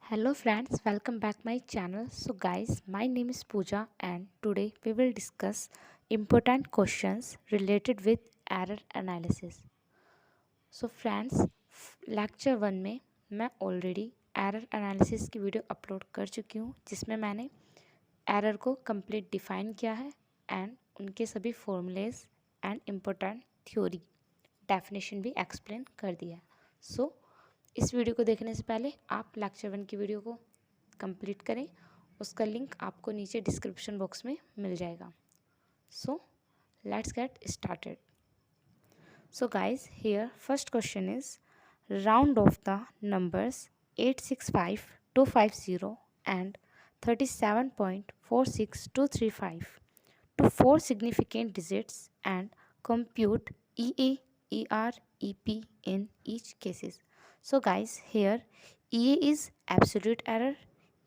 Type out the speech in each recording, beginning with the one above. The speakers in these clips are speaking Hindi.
Hello friends, welcome back my channel. So guys, my name is Pooja and today we will discuss important questions related with error analysis. So friends, lecture 1 में मैं ऑलरेडी एरर एनालिसिस की वीडियो अपलोड कर चुकी हूँ जिसमें मैंने एरर को कंप्लीट डिफाइन किया है एंड उनके सभी formulas and important theory definition भी एक्सप्लेन कर दिया है. सो इस वीडियो को देखने से पहले आप लेक्चर 1 की वीडियो को कंप्लीट करें. उसका लिंक आपको नीचे डिस्क्रिप्शन बॉक्स में मिल जाएगा. So let's get started. So guys here first question is round of the numbers 865250 and 37.46235 to 4 significant digits and compute EA, ER, EP in each cases. So guys, here EA is absolute error,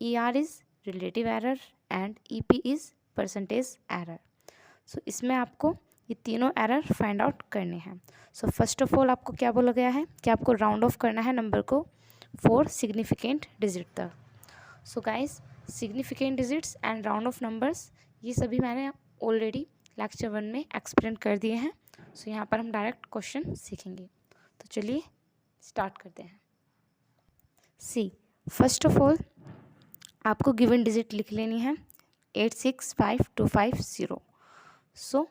ER is relative error and EP is percentage error. So इसमें आपको ये तीनों एरर फाइंड आउट करने हैं. सो फर्स्ट ऑफ ऑल आपको क्या बोला गया है कि आपको राउंड ऑफ करना है नंबर को 4 सिग्निफिकेंट डिजिट तक. So guys, significant digits and round of numbers ये सभी मैंने ऑलरेडी लेक्चर 1 में एक्सप्लेन कर दिए हैं. सो यहाँ पर हम डायरेक्ट क्वेश्चन सीखेंगे. तो चलिए स्टार्ट करते हैं. सी फर्स्ट ऑफ ऑल आपको गिवन डिजिट लिख लेनी है 865250. सो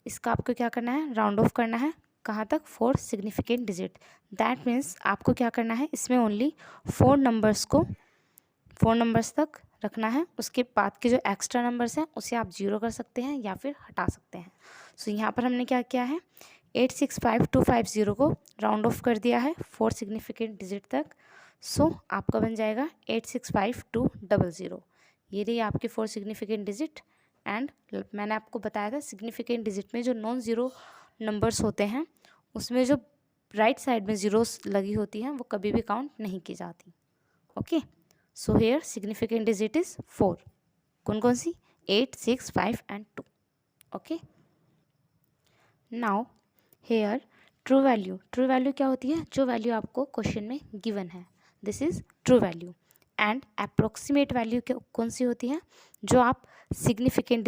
इसका आपको क्या करना है, राउंड ऑफ करना है कहाँ तक, 4 सिग्निफिकेंट डिजिट. दैट मीन्स आपको क्या करना है, इसमें ओनली 4 नंबर्स तक रखना है. उसके बाद के जो एक्स्ट्रा नंबर्स हैं उसे आप 0 कर सकते हैं या फिर हटा सकते हैं. सो यहाँ पर हमने क्या किया है, 865250 को राउंड ऑफ कर दिया है 4 सिग्निफिकेंट डिजिट तक. सो आपका बन जाएगा 865200. ये रही आपके 4 सिग्निफिकेंट डिजिट. एंड मैंने आपको बताया था सिग्निफिकेंट डिजिट में जो नॉन ज़ीरो नंबर्स होते हैं उसमें जो राइट साइड में ज़ीरोस लगी होती हैं वो कभी भी काउंट नहीं की जाती. Okay, so hair significant digit is 4. कौन कौन सी, 8, 6, 5 and 2. Okay, now here true value. True value क्या होती है, जो वैल्यू आपको क्वेश्चन में गिवन है, this is true value. And approximate value कौन सी होती है, जो आप सिग्निफिकेंट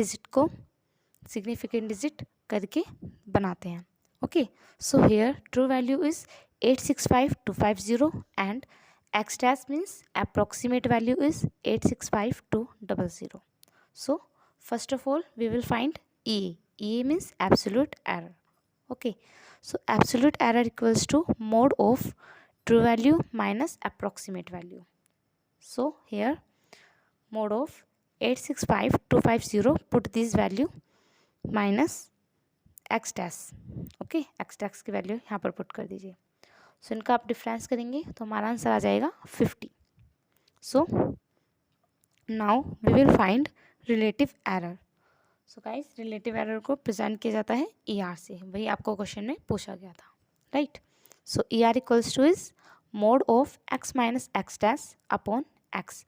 डिजिट करके बनाते हैं. Okay, so here true value is 865250 and x dash means approximate value is 865200. So first of all we will find EA means absolute error. Okay, so absolute error equals to mode of true value minus approximate value. So here mode of 865250, put this value minus x dash. Okay, x dash की वैल्यू यहाँ पर पुट कर दीजिए. सो इनका आप डिफरेंस करेंगे तो हमारा आंसर आ जाएगा 50. So now we will find relative error. So guys, relative error को प्रेजेंट किया जाता है ER से. वही आपको क्वेश्चन में पूछा गया था, right. So ER equals to is mod of x minus x dash upon x.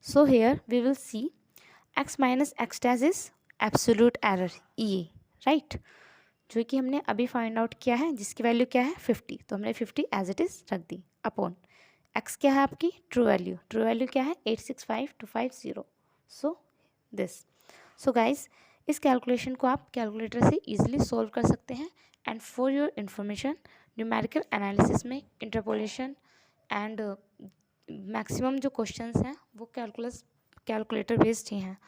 So here we will see x minus x dash is absolute error EA, right, जो कि हमने अभी फाइंड आउट किया है, जिसकी वैल्यू क्या है 50. तो हमने 50 एज इट इज़ रख दी. अपॉन x क्या है आपकी ट्रू वैल्यू. ट्रू वैल्यू क्या है 865250. So this. सो गाइज, इस कैलकुलेशन को आप कैलकुलेटर से इजीली सॉल्व कर सकते हैं. And for your information, numerical analysis में इंटरपोलेशन एंड मैक्सिमम जो क्वेश्चंस हैं वो कैलकुलेटर बेस्ड ही हैं.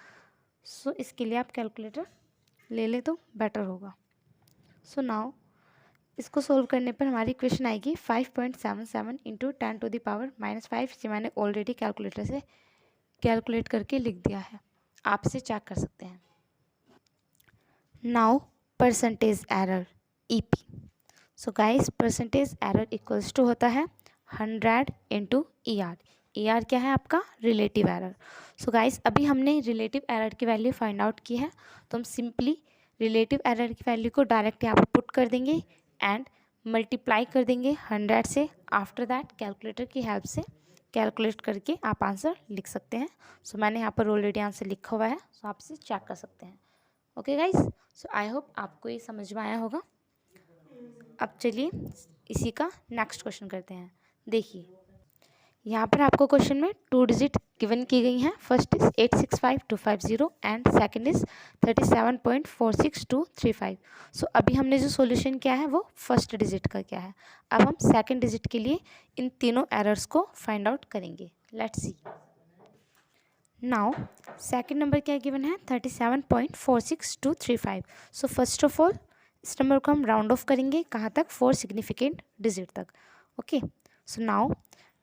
सो इसके लिए आप कैलकुलेटर ले लें तो बेटर होगा. सो नाउ इसको सोल्व करने पर हमारी इक्वेशन आएगी 5.77 इंटू 10⁻⁻5. ये मैंने ऑलरेडी कैलकुलेटर से कैलकुलेट करके लिख दिया है, आप इसे चेक कर सकते हैं. Now percentage error EP. So guys, percentage error equals to होता है 100 इंटू ER. ER क्या है आपका रिलेटिव एरर. सो गाइस, अभी हमने रिलेटिव एरर की वैल्यू फाइंड आउट की है, तो हम सिंपली रिलेटिव एरर की वैल्यू को डायरेक्ट यहाँ पर पुट कर देंगे एंड मल्टीप्लाई कर देंगे 100 से. आफ्टर दैट कैलकुलेटर की हेल्प से कैलकुलेट करके आप आंसर लिख सकते हैं. सो मैंने यहाँ पर ऑलरेडी आंसर लिखा हुआ है, सो आप इसे चेक कर सकते हैं. Okay guys, so I hope आपको ये समझ में आया होगा. अब चलिए इसी का नेक्स्ट क्वेश्चन करते हैं. देखिए यहाँ पर आपको क्वेश्चन में 2 डिजिट गिवन की गई हैं। First is 865250 and second is 37.46235। सो अभी हमने जो सॉल्यूशन किया है वो फर्स्ट डिजिट का क्या है। अब हम सेकंड डिजिट के लिए इन तीनों एरर्स को फाइंड आउट करेंगे। Let's see. Now second number क्या गिवन है 37.46235। सो फर्स्ट ऑफ ऑल इस नंबर को हम राउंड ऑफ करेंगे कहाँ तक, 4 सिग्निफिकेंट डिजिट तक। Okay, so now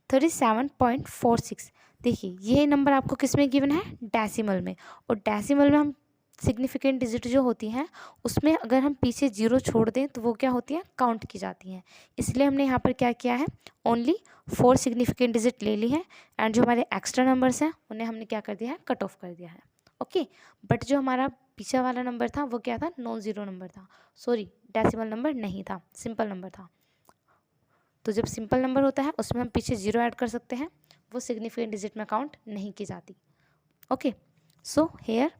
37.46। देखिए ये नंबर आपको किस में गिवन है, डेसिमल में। और डेसिमल में हम सिग्निफिकेंट डिजिट जो होती हैं उसमें अगर हम पीछे जीरो छोड़ दें तो वो क्या होती हैं, काउंट की जाती हैं। इसलिए हमने यहाँ पर क्या किया है, ओनली 4 सिग्निफिकेंट डिजिट ले ली है एंड जो हमारे एक्स्ट्रा नंबर्स हैं उन्हें हमने क्या कर दिया है, कट ऑफ कर दिया है। ओके, बट जो हमारा पीछे वाला नंबर था वो क्या था, नॉन ज़ीरो नंबर था, सॉरी डेसिमल नंबर नहीं था, सिंपल नंबर था। तो जब सिंपल नंबर होता है उसमें हम पीछे जीरो ऐड कर सकते हैं, वो सिग्निफिकेंट डिजिट में काउंट नहीं की जाती। Okay, so hair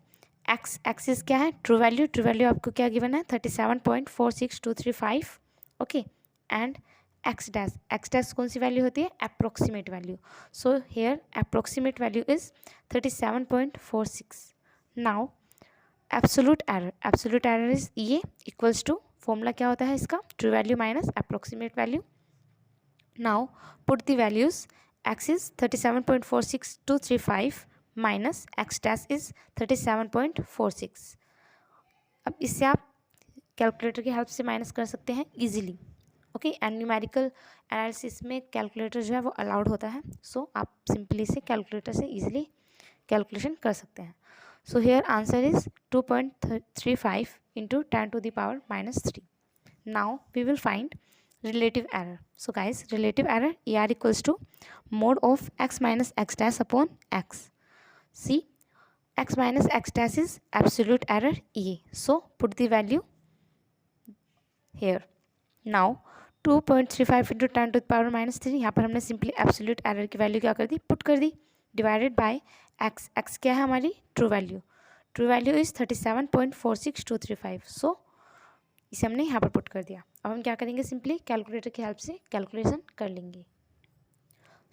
x axis क्या है, ट्रू वैल्यू। ट्रू वैल्यू आपको क्या गिवन है 37.46235। ओके, एंड एक्स डैश कौन सी वैल्यू होती है, approximate value. So here approximate value is 37.46। Now absolute error is ये इक्वल्स टू, फॉर्मूला क्या होता है इसका, true value minus approximate value. Now put the values. X is 37.46235 minus x dash is 37.46। अब इससे आप कैलकुलेटर की हेल्प से माइनस कर सकते हैं easily. Okay, and numerical analysis में कैलकुलेटर जो है वो अलाउड होता है। सो आप सिंपली से कैलकुलेटर से इजीली कैलकुलेशन कर सकते हैं। So here answer is 2.35 into 10⁻³ now we will find relative error. So guys, relative error ER equals to mod of x minus x dash upon x. See, x minus x dash is absolute error EA. So put the value here. Now 2.35 into 10⁻³ यहाँ पर हमने सिंपली एब्सोल्यूट एरर की वैल्यू क्या कर दी, पुट कर दी, डिवाइडेड बाय x। x क्या है हमारी true value, true value is 37.46235। सो इसे हमने यहाँ पर पुट कर दिया। अब हम क्या करेंगे, सिंपली कैलकुलेटर की हेल्प से कैलकुलेशन कर लेंगे।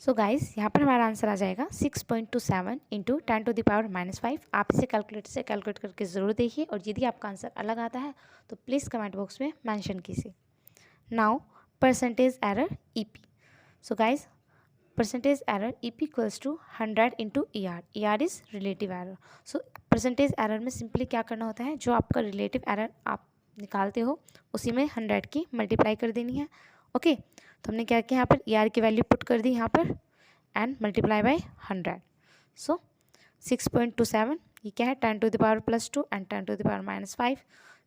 सो गाइस यहाँ पर हमारा आंसर आ जाएगा 6.27 इंटू 10⁻⁻5। आप इसे कैलकुलेटर से कैलकुलेट करके ज़रूर देखिए, और यदि आपका आंसर अलग आता है तो प्लीज़ कमेंट बॉक्स में मेंशन कीजिए। Now percentage error EP। So guys percentage error EP equals to 100 into ER। ER is relative error. So percentage error में सिंपली क्या करना होता है, जो आपका रिलेटिव एरर आप निकालते हो उसी में 100 की मल्टीप्लाई कर देनी है। ओके, तो हमने क्या किया, यहाँ पर ER की वैल्यू पुट कर दी यहाँ पर एंड मल्टीप्लाई बाय 100। सो 6.27 ये क्या है 10⁻+2 एंड 10⁻⁻5।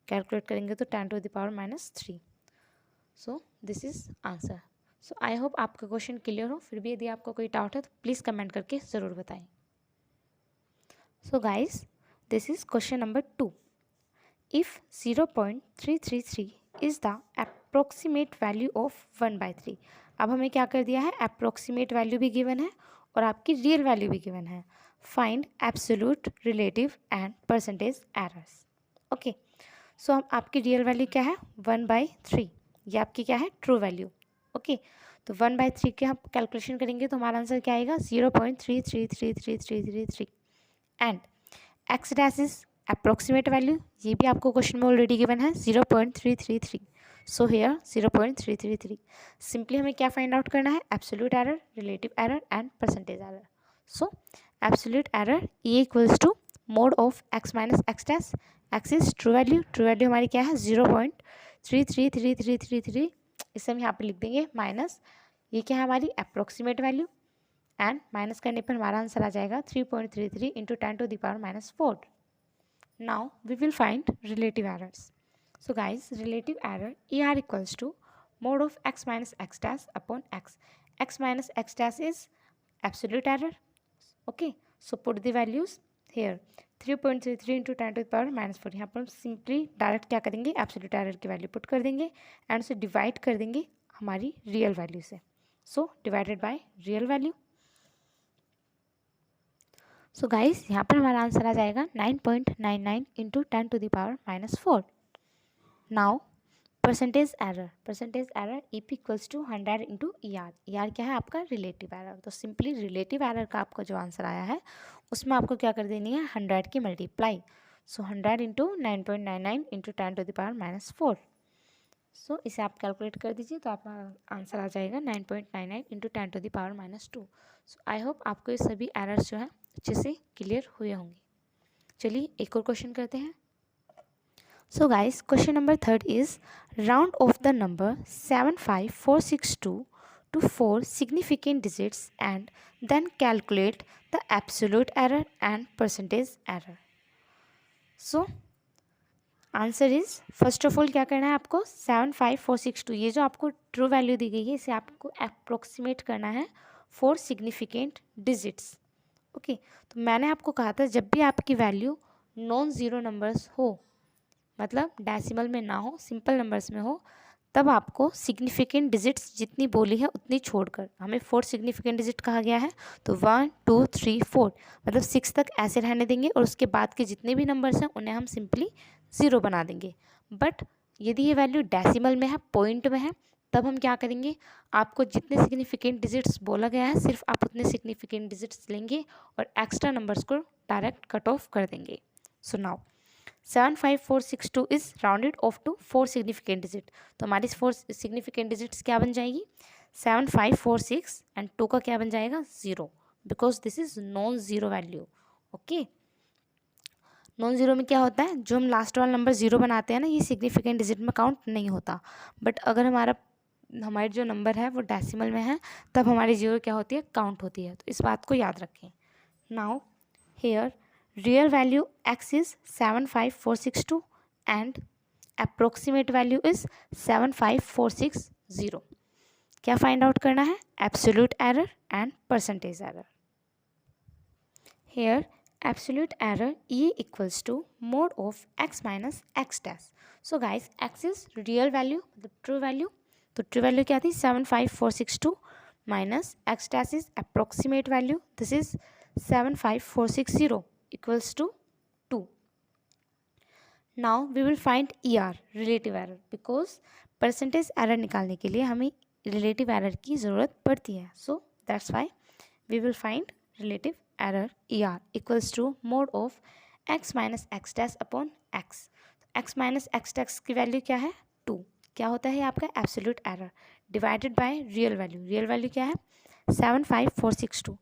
कैलकुलेट करेंगे तो 10⁻⁻3। So this is answer. So I hope आपका क्वेश्चन क्लियर हो। फिर भी यदि आपको कोई डाउट है तो प्लीज़ कमेंट करके ज़रूर बताएं। So guys this is question number 2। If 0.333 is the approximate value of 1/3। अब हमें क्या कर दिया है, अप्रोक्सीमेट वैल्यू भी गिवन है और आपकी रियल वैल्यू भी गिवन है। Find absolute, relative and percentage errors. Okay, so हम आपकी रियल वैल्यू क्या है 1/3, ये आपकी क्या है ट्रू वैल्यू। ओके, तो 1/3 के हम कैलकुलेशन करेंगे तो हमारा आंसर क्या आएगा 0.333333 and x dash is approximate value, ये भी आपको क्वेश्चन में ऑलरेडी गिवन है 0.333। So here 0.333। सिंपली हमें क्या फाइंड आउट करना है, absolute error, relative error and percentage error. So absolute error E equals to mod of x minus x dash. X is true value, true value हमारी क्या है 0.33333, इसे हम यहाँ पर लिख देंगे माइनस, ये क्या है हमारी अप्रोक्सीमेट वैल्यू एंड माइनस करने पर हमारा आंसर आ जाएगा 3.33 into 10⁻⁻4। Now we will find relative errors. So guys, relative error ER equals to mod of x minus x dash upon x. X minus x dash is absolute error. Okay, so put the values here 3.33 into 10⁻⁻4। यहाँ पर हम सिंपली डायरेक्ट क्या करेंगे, एब्सोल्यूट एरर की वैल्यू पुट कर देंगे एंड उसे डिवाइड कर देंगे हमारी रियल वैल्यू से। So divided by real value. So guys यहाँ पर हमारा आंसर आ जाएगा 9.99 into 10⁻⁻4। Now percentage error E P equals to 100 into E R. E R क्या है आपका रिलेटिव एरर। तो सिंपली रिलेटिव एरर का आपका जो आंसर आया है उसमें आपको क्या कर देनी है 100 की मल्टीप्लाई। सो 100 इंटू 9.99 इंटू 10⁻⁻4। सो इसे आप कैलकुलेट कर दीजिए तो आपका आंसर आ जाएगा 9.99 इंटू 10⁻²। सो आई होप आपको ये सभी एरर्स जो है अच्छे से क्लियर हुए होंगे। चलिए एक और क्वेश्चन करते हैं। So guys, question number 3 is round off the number 75462 to 4 significant digits and then calculate the absolute error and percentage error. So answer is first of all क्या करना है आपको 75462 ये जो आपको ट्रू वैल्यू दी गई है इसे आपको अप्रोक्सीमेट करना है 4 सिग्निफिकेंट डिजिट्स। ओके, तो मैंने आपको कहा था जब भी आपकी वैल्यू नॉन ज़ीरो नंबर्स हो, मतलब डेसिमल में ना हो, सिंपल नंबर्स में हो, तब आपको सिग्निफिकेंट डिजिट्स जितनी बोली है उतनी छोड़कर, हमें 4 सिग्निफिकेंट डिजिट कहा गया है तो 1 2 3 4 मतलब 6 तक ऐसे रहने देंगे और उसके बाद के जितने भी नंबर्स हैं उन्हें हम सिंपली ज़ीरो बना देंगे। बट यदि ये वैल्यू डेसिमल में है, पॉइंट में है, तब हम क्या करेंगे, आपको जितने सिग्निफिकेंट डिजिट्स बोला गया है सिर्फ आप उतने सिग्निफिकेंट डिजिट्स लेंगे और एक्स्ट्रा नंबर्स को डायरेक्ट कट ऑफ कर देंगे। So now 75462 is rounded off to 4 significant digit. तो हमारी 4 सिग्निफिकेंट डिजिट्स क्या बन जाएगी 7546 एंड 2 का क्या बन जाएगा 0 because this is non zero value. Okay, non zero में क्या होता है, जो हम लास्ट वाला नंबर ज़ीरो बनाते हैं ना, ये सिग्निफिकेंट डिजिट में काउंट नहीं होता। बट अगर हमारी जो नंबर है वो डेसिमल में है तब हमारी ज़ीरो क्या होती है काउंट होती है। तो इस बात को याद रखें। Now here real value x is 75462 and approximate value is 75460। क्या फाइंड आउट करना है, absolute error and percentage error. Here absolute error e equals to mod of x minus x dash. So guys x is real value मतलब ट्रू वैल्यू, तो ट्रू वैल्यू क्या थी 75462 minus x dash is approximate value, this is 75460 equals to 2. Now we will find ER relative error because percentage error निकालने के लिए हमें relative error की ज़रूरत पड़ती है। So that's why we will find relative error ER equals to mode of x minus x dash upon x। x minus x dash की वैल्यू क्या है 2। क्या होता है आपका absolute error divided by real value। real value क्या है 75462।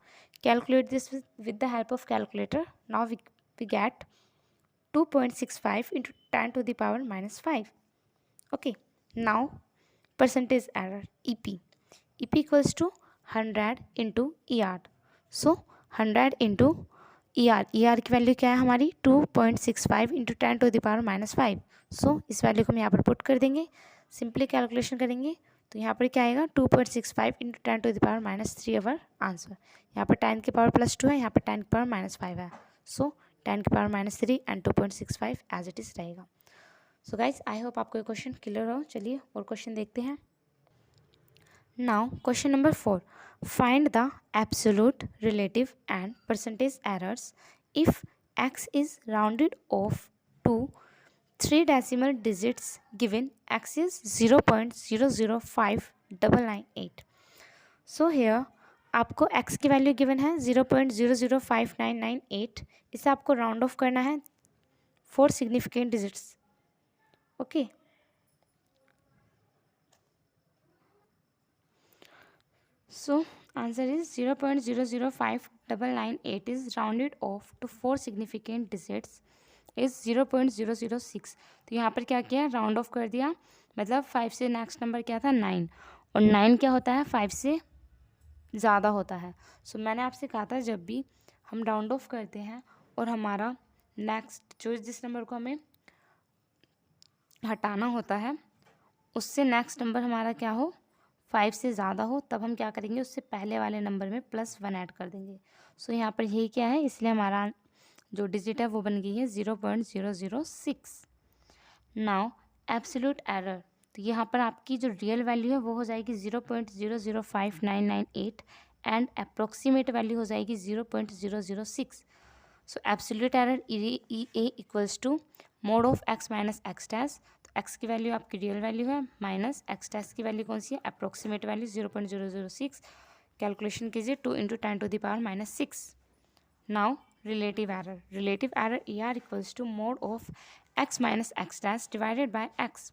Calculate this with the help of calculator. Now we get 2.65 into 10 to the power minus 5. Okay, now percentage error EP. EP equals to 100 into ER. So 100 into ER, ER की वैल्यू क्या है हमारी 2.65 into 10 to the power minus 5। So इस वैल्यू को हम यहाँ पर पुट कर देंगे, सिंपली कैलकुलेशन करेंगे तो यहाँ पर क्या आएगा 2.65 into 10 to the power minus 3 our answer. यहाँ पर 10 की पावर प्लस 2 है, यहाँ पर 10 की पावर माइनस 5 है। सो 10 की power minus 3 and 2.65 as it is रहेगा। सो गाइस आई होप आपको ये क्वेश्चन क्लियर हो। चलिए और क्वेश्चन देखते हैं। Now question number 4, find the absolute relative and percentage errors if x is rounded off to 3 decimal digits given x is 0.005998। So here आपको x की वैल्यू गिवन है 0.005998। इसे आपको राउंड ऑफ करना है 4 significant digits. Okay, so answer is 0.005998 is rounded off to 4 significant digits is 0.006। तो यहाँ पर क्या किया राउंड ऑफ कर दिया, मतलब 5 से नेक्स्ट नंबर क्या था 9 और 9 क्या होता है 5 से ज़्यादा होता है। सो मैंने आपसे कहा था जब भी हम राउंड ऑफ करते हैं और हमारा नेक्स्ट जो जिस नंबर को हमें हटाना होता है उससे नेक्स्ट नंबर हमारा क्या हो 5 से ज़्यादा हो, तब हम क्या करेंगे उससे पहले वाले नंबर में +1 ऐड कर देंगे। सो यहाँ पर यही क्या है, इसलिए हमारा जो डिजिट है वो बन गई है 0.006। नाउ एब्सोल्यूट एरर, तो यहाँ पर आपकी जो रियल वैल्यू है वो हो जाएगी 0.005998 एंड अप्रोक्सीमेट वैल्यू हो जाएगी 0.006। So absolute error E A equals to mod of x minus x dash. तो एक्स की वैल्यू आपकी रियल वैल्यू है माइनस एक्स डैश की वैल्यू कौन सी है, अप्रोक्सीमेट वैल्यू 0.006। कैलकुलेशन कीजिए 2 × 10⁻⁻6। Now relative error ER equals to mod of x minus x dash divided by x.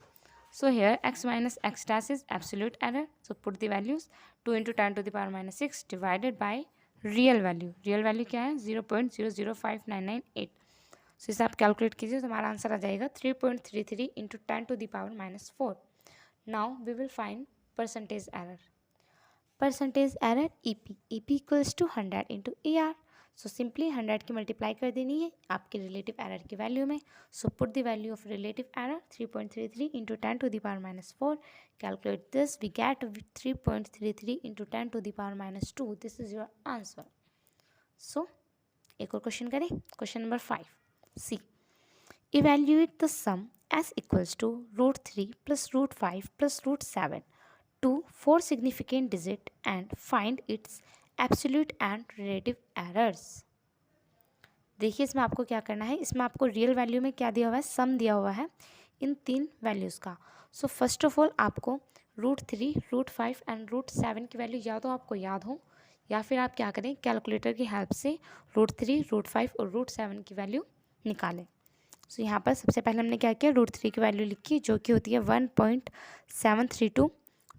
So here x minus x dash is absolute error, so put the values 2 × 10⁻⁻6 divided by real value क्या है 0.005998। सो इसे आप कैलकुलेट कीजिए तो हमारा आंसर आ जाएगा 3.33 × 10⁻⁻4। Now we will find percentage error EP equals to 100 × ER। So simply 100 की मल्टीप्लाई कर देनी है आपके रिलेटिव एरर की वैल्यू में। So put the value of relative error 3.33 × 10⁻⁴। Calculate this, we get 3.33 × 10⁻²। This is your answer. So एक और क्वेश्चन करें, question number 5 C. Evaluate the sum S equals to √3 + √5 + √7 to 4 significant digit and find its absolute and relative errors। देखिए इसमें आपको क्या करना है, इसमें आपको रियल वैल्यू में क्या दिया हुआ है, सम दिया हुआ है इन 3 वैल्यूज़ का। सो फर्स्ट ऑफ ऑल आपको √3, √5 एंड √7 की वैल्यू या तो आपको याद हो या फिर आप क्या करें कैलकुलेटर की हेल्प से √3, √5 और √7 की वैल्यू निकालें। सो यहाँ पर सबसे पहले हमने क्या किया, √3 की वैल्यू लिखी जो कि होती है 1.732,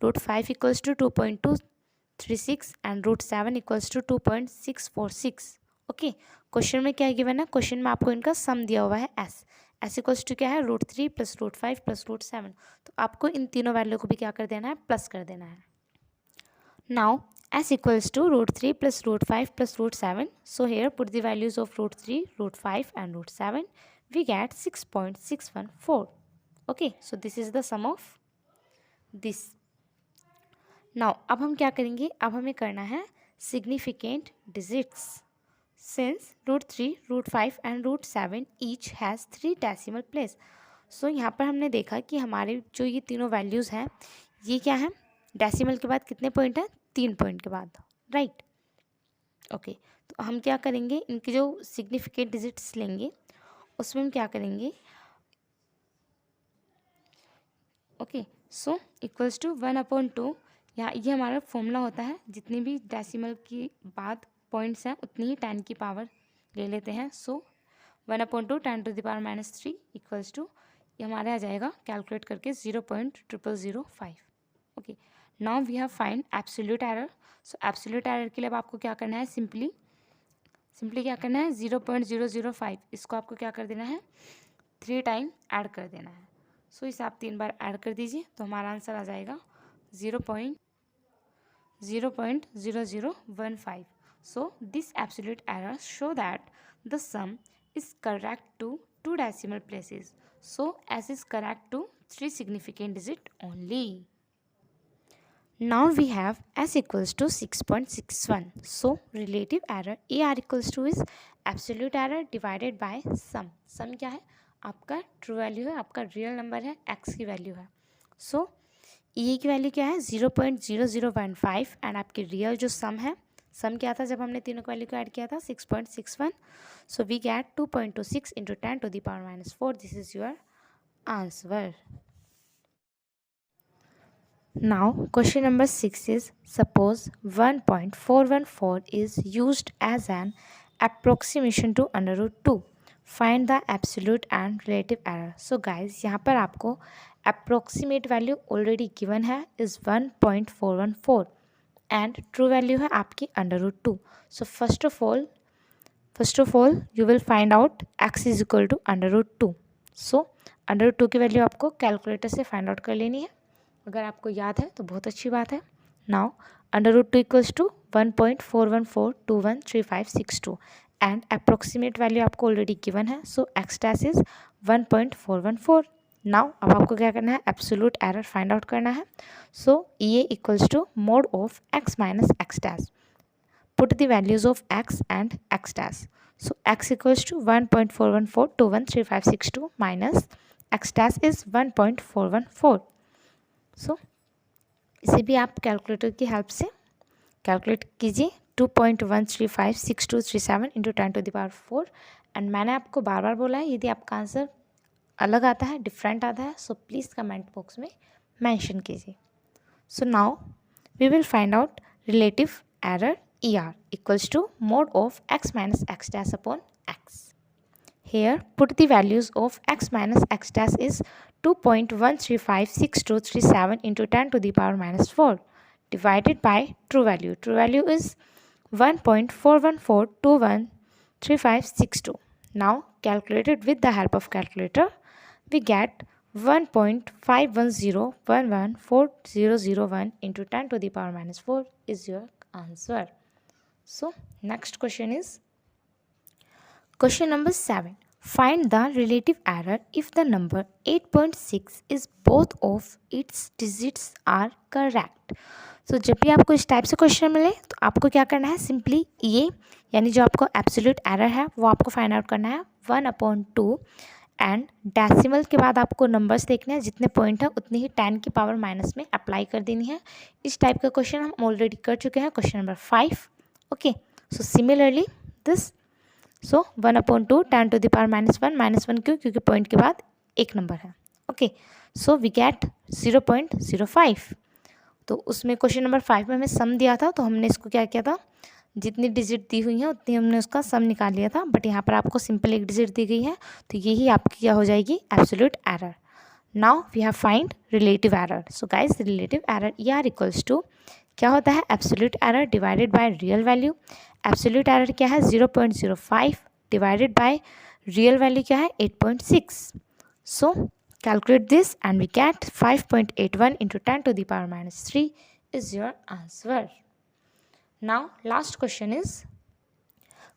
√5 equals to 2.236 and √7 equals to 2.646। Okay, question में क्या है गिवन है, क्वेश्चन में आपको इनका सम दिया हुआ है एस इक्वल्स टू क्या है √3 + √5 + √7। तो आपको इन तीनों वैल्यू को भी क्या कर देना है, प्लस कर देना है। Now s equals to √3 + √5 + √7. So here put the values of √3, √5 and √7. We get 6.614. Okay, so this is the sum of this. Now अब हम क्या करेंगे, अब हमें करना है significant digits. Since √3, √5 and √7 each has 3 decimal place. So यहाँ पर हमने देखा कि हमारे जो ये तीनों वैल्यूज़ हैं ये क्या है, डेसिमल के बाद कितने पॉइंट हैं, 3 पॉइंट के बाद, राइट। ओके, तो हम क्या करेंगे, इनके जो सिग्निफिकेंट डिजिट्स लेंगे उसमें हम क्या करेंगे, ओके, सो इक्वल्स टू 1/2। यहाँ ये हमारा फॉर्मूला होता है, जितनी भी डेसिमल की बाद पॉइंट्स हैं उतनी ही 10 की पावर ले लेते हैं। सो 1/2 10⁻³ इक्वल्स टू ये हमारे आ जाएगा कैलकुलेट करके 0.0005। Okay, now we have find absolute error. So absolute error के लिए अब आपको क्या करना है, सिंपली क्या करना है 0.005, इसको आपको क्या कर देना है 3 टाइम ऐड कर देना है। सो इसे आप 3 बार ऐड कर दीजिए तो हमारा आंसर आ जाएगा 0.0015। So this absolute error show that the sum is correct to 2 decimal places. So S is correct to 3 significant digit only. Now we have S equals to 6.61. So relative error AR equals to is absolute error divided by sum. Sum क्या है, आपका ट्रू वैल्यू है, आपका रियल नंबर है, x की वैल्यू है। सो E की वैल्यू क्या है 0.0015 एंड आपकी रियल जो सम है, सम क्या था जब हमने तीनों वैल्यू को ऐड किया था 6.61। So we get 2.26 × 10⁻⁴। This is your answer. Now question number 6 is suppose 1.414 is used as an approximation to √2। Find the absolute and relative error. So guys यहाँ पर आपको अप्रोक्सीमेट वैल्यू ऑलरेडी गिवन है इज 1.414 एंड ट्रू वैल्यू है आपकी √2। So first of all you will find out x is equal to √2। सो √2 की वैल्यू आपको कैलकुलेटर से फाइंड आउट कर लेनी है, अगर आपको याद है तो बहुत अच्छी बात है। Now √2 equals to 1.414213562 and approximate value आपको ऑलरेडी गिवन है, so x dash is 1.414। Now अब आपको क्या करना है, एब्सोल्यूट एरर फाइंड आउट करना है। So EA equals to mod of x minus x dash. Put the values of x and x dash. So x equals to 1.414213562 minus x dash is 1.414। सो इसे भी आप कैलकुलेटर की हेल्प से कैलकुलेट कीजिए 2.1356237 × 10⁻⁴। एंड मैंने आपको बार बार बोला है, यदि आपका आंसर अलग आता है, डिफरेंट आता है, सो प्लीज़ कमेंट बॉक्स में मेंशन कीजिए. So now we will find out relative error ER equals to mode of x minus x dash upon x. Here put the values of x minus x dash is 2.1356237 into 10 to the power minus 4 divided by true value. True value is 1.414213562. Now calculated with the help of calculator, we get 1.510114001 into 10 to the power minus 4 is your answer. So next question is question number 7. Find the relative error if the number 8.6 is both of its digits are correct. तो जब भी आपको इस टाइप से क्वेश्चन मिले तो आपको क्या करना है, सिंपली ये यानी जो आपको एब्सोल्यूट एरर है वो आपको फाइंड आउट करना है 1/2 एंड डेसिमल के बाद आपको नंबर्स देखने हैं, जितने पॉइंट है उतनी ही 10 की पावर माइनस में अप्लाई कर देनी है. इस टाइप का क्वेश्चन हम ऑलरेडी कर चुके हैं, question number 5. Okay, so similarly this, so 1/2 10 to the power -1 क्यों, क्योंकि पॉइंट के बाद एक नंबर है. Okay, so we get 0.05. तो उसमें क्वेश्चन नंबर 5 में हमें सम दिया था, तो हमने इसको क्या किया था, जितनी डिजिट दी हुई है उतनी हमने उसका सम निकाल लिया था. बट यहाँ पर आपको सिंपल एक डिजिट दी गई है, तो यही आपकी क्या हो जाएगी, absolute error. Now we have find relative error. So guys, relative error ER equals to क्या होता है, absolute error divided by real value. Absolute error क्या है, 0.05 डिवाइडेड बाय रियल वैल्यू क्या है, 8.6. सो calculate this and we get 5.81 into 10 to the power minus 3 is your answer. Now last question is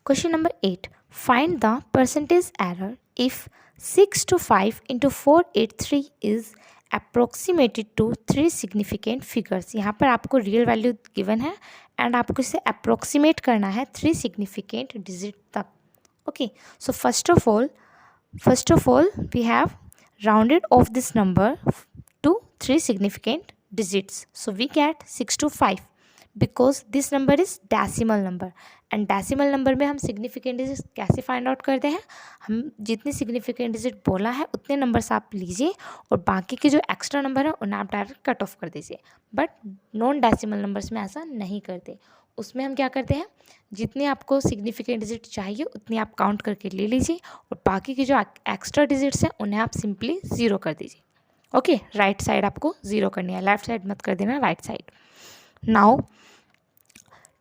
question number 8. Find the percentage error if 625 into 483 is approximated to 3 significant figures. यहाँ पर आपको रियल वैल्यू गिवन है एंड आपको इसे अप्रोक्सीमेट करना है 3 significant डिजिट तक. Okay, so first of all we have rounded off this number to 3 significant digits. So we get 625 because this number is decimal number and decimal number में हम significant digits कैसे find out करते हैं, हम जितनी significant digit बोला है उतने numbers आप लीजिए और बाकी के जो extra number है उन्हें आप डायरेक्ट कट ऑफ कर दीजिए. बट नॉन डेसिमल नंबर्स में ऐसा नहीं करते. उसमें हम क्या करते हैं, जितनी आपको सिग्निफिकेंट डिजिट चाहिए उतनी आप काउंट करके ले लीजिए और बाकी की जो एक्स्ट्रा डिजिट्स हैं उन्हें आप सिंपली ज़ीरो कर दीजिए. ओके, राइट साइड आपको ज़ीरो करनी है, लेफ्ट साइड मत कर देना, right side. Now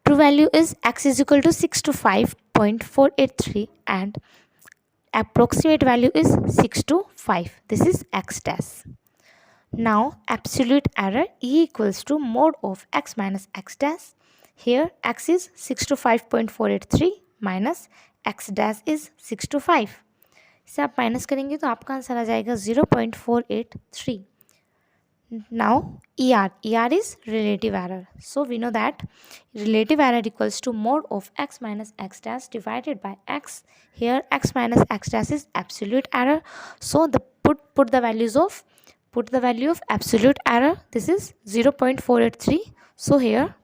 true value is x is equal to 625.483 and approximate value is 625. This is x dash. Now absolute error E equals to mode of x minus x dash. Here x is 625.483 minus x dash is 625. इसे आप माइनस करेंगे तो आपका आंसर आ जाएगा 0.483. Now ER is relative error. So we know that relative error equals to mode of x minus x dash divided by x. Here x minus x dash is absolute error. So the put the value of absolute error. This is 0.483. So here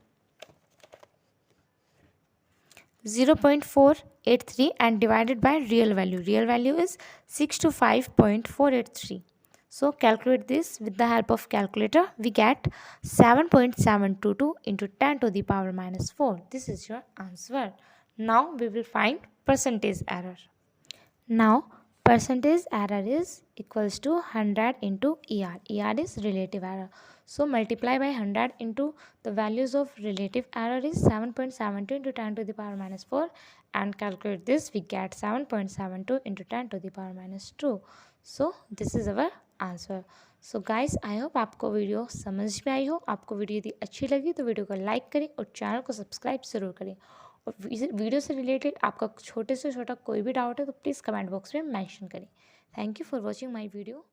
0.483 and divided by real value. Real value is 625.483. So calculate this with the help of calculator. We get 7.722 into 10 to the power minus 4. This is your answer. Now we will find percentage error. Now percentage error is equals to 100 into ER. ER is relative error. So multiply by 100 into the values of relative error is 7.72 into 10 to the power minus 4 and calculate this. We get 7.72 into 10 to the power minus 2. So this is our answer. So guys, I hope आपको वीडियो समझ में आई हो. आपको वीडियो यदि अच्छी लगी तो वीडियो को लाइक करें और चैनल को सब्सक्राइब ज़रूर करें. और वीडियो से रिलेटेड आपका छोटे से छोटा कोई भी डाउट है तो प्लीज़ कमेंट बॉक्स में मेंशन करें. Thank you for watching my video.